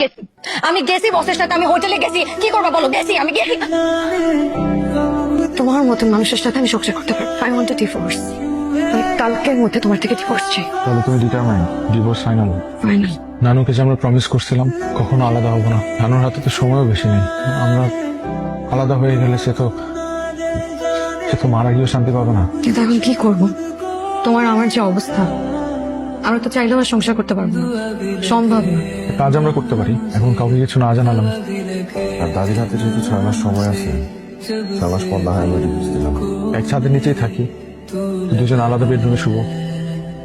গেছি। আমি গেছি বসের সাথে, আমি হোটেলে গেছি। কি করবা বলো? গেছি, আমি গেছি। তোমার মতন মানুষের সাথে আমি সংসার করতে পারবো। I want divorce. আমি কালকের মধ্যে তোমার থেকে ডিভোর্স চাই। তাহলে তুমি ডিটারমাইন্ড, ডিভোর্স ফাইনাল? ফাইনাল। নানুকে যে আমরা প্রমিস করছিলাম কখনো আলাদা হবো না, নানুর হাতে তো সময়ও বেশি নেই। আমরা আলাদা হয়ে গেলে সে তো মারা গিয়েও শান্তি পাবে না। কিন্তু এখন কি করব? তোমার আমার যে অবস্থা, আমরা তো চাইলেও আর সংসার করতে পারবো না, সম্ভব না। কাজ আমরা করতে পারি, এখন কাউকে কিছু না জানালাম। আর দাদির হাতে যেহেতু 6 মাস সময় আছে, 6 মাস পর না হয় আমরা ডিভোর্স দিলাম। এক ছাদের নিচেই থাকি, দুজন আলাদা বেডরুমে শুবো,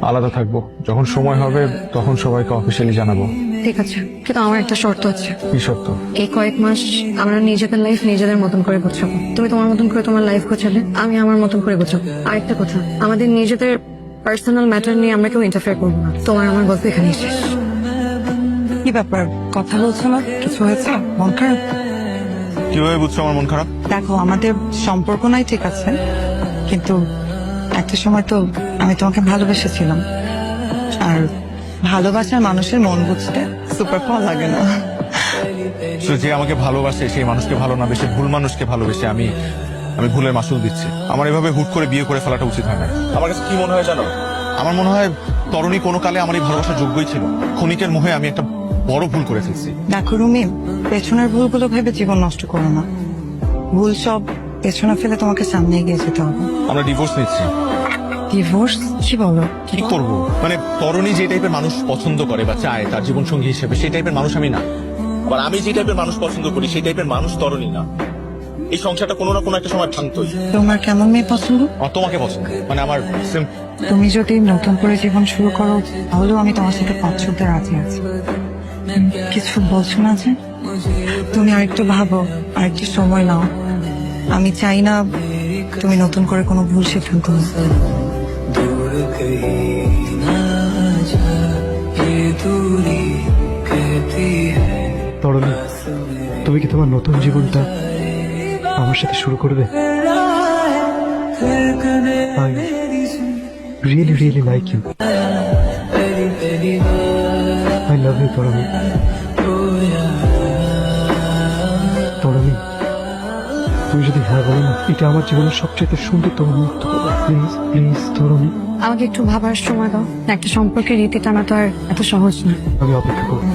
আলাদা থাকবো। যখন সময় হবে তখন সবাইকে অফিসিয়ালি জানাবো। ঠিক আছে, কিন্তু আমার একটা শর্ত আছে। কি সত্য? এই কয়েক মাস আমরা নিজেদের লাইফ নিজেদের মতন করে গোছাবো। তুমি তোমার মতন করে তোমার লাইফ গোছালে, আমি আমার মতন করে গোছাবো। আরেকটা কথা, আমাদের নিজেদের পার্সোনাল ম্যাটার নিয়ে আমরা কেউ ইন্টারফেয়ার করবো না। তোমার আমার গল্প এখানেই শেষ। কি ব্যাপার, কথা বলছো না? কিছু হয়েছে? মন খারাপ? কিভাবে বুঝছো আমার মন খারাপ? দেখো, আমাদের সম্পর্ক নাই ঠিক আছে, কিন্তু একটা সময় তো আমি তোমাকে ভালোবেসেছিলাম। আর ভালোবাসার মানুষের মন বুঝতে সুপার পাওয়া লাগে না। So, যে আমাকে ভালোবাসে সেই মানুষকে ভালো না বেশে ভুল মানুষকে ভালোবেসে আমি ভুলের মাসুল দিচ্ছি। আমার এভাবে হুট করে বিয়ে করে ফেলাটা উচিত হয় না। আমার কাছে কি মনে হয় জানো? আমার মনে হয় তরুণী কোনো কালে আমার এই ভালোবাসার যোগ্যই ছিল। ক্ষণিকের মোহে আমি একটা বড় ভুল করে ফেলছি। দেখো রুমি, পেছনের ভুলগুলো ভেবে জীবন নষ্ট করো না। ভুল সব পেছনে ফেলে তোমাকে সামনে এগিয়ে যেতে হবে। আমরা ডিভোর্স নিচ্ছি। ডিভোর্স? কি বলো? কি করবো? মানে তরুণী যে টাইপের মানুষ পছন্দ করে বা চায় তার জীবন সঙ্গী হিসেবে, সেই টাইপের মানুষ আমি না। আবার আমি যে টাইপের মানুষ পছন্দ করি সেই টাইপের মানুষ তরুণী না। এই সংসারটা কোনো না কোনো একটা সময় ভাঙতোই। তোমার কেমন মেয়ে পছন্দ? আমার তোমাকে পছন্দ, মানে আমার তুমি যদি নতুন করে জীবন শুরু করো, তাহলেও আমি তোমার সাথে পথ চলতে রাজি আছি। কিছু বলছো না যে? তুমি আরেকটু ভাবো, আরেকটু সময় নাও। আমি চাই না তুমি নতুন করে কোনো ভুল সিদ্ধান্ত নাও। তরুণী, তুমি কি তোমার নতুন জীবনটা আমার সাথে শুরু করবে? I really, really like you. I love you, তরুণী। তরুণী, তুমি যদি হ্যাঁ বলো না, এটা আমার জীবনের সবচেয়ে সুন্দরতম মুহূর্ত হবে। প্লিজ, প্লিজ তরুণী। আমাকে একটু ভাবার সময় দাও। একটা সম্পর্কের রীতি টানা তো আর এত সহজ না। আমি অপেক্ষা করবো।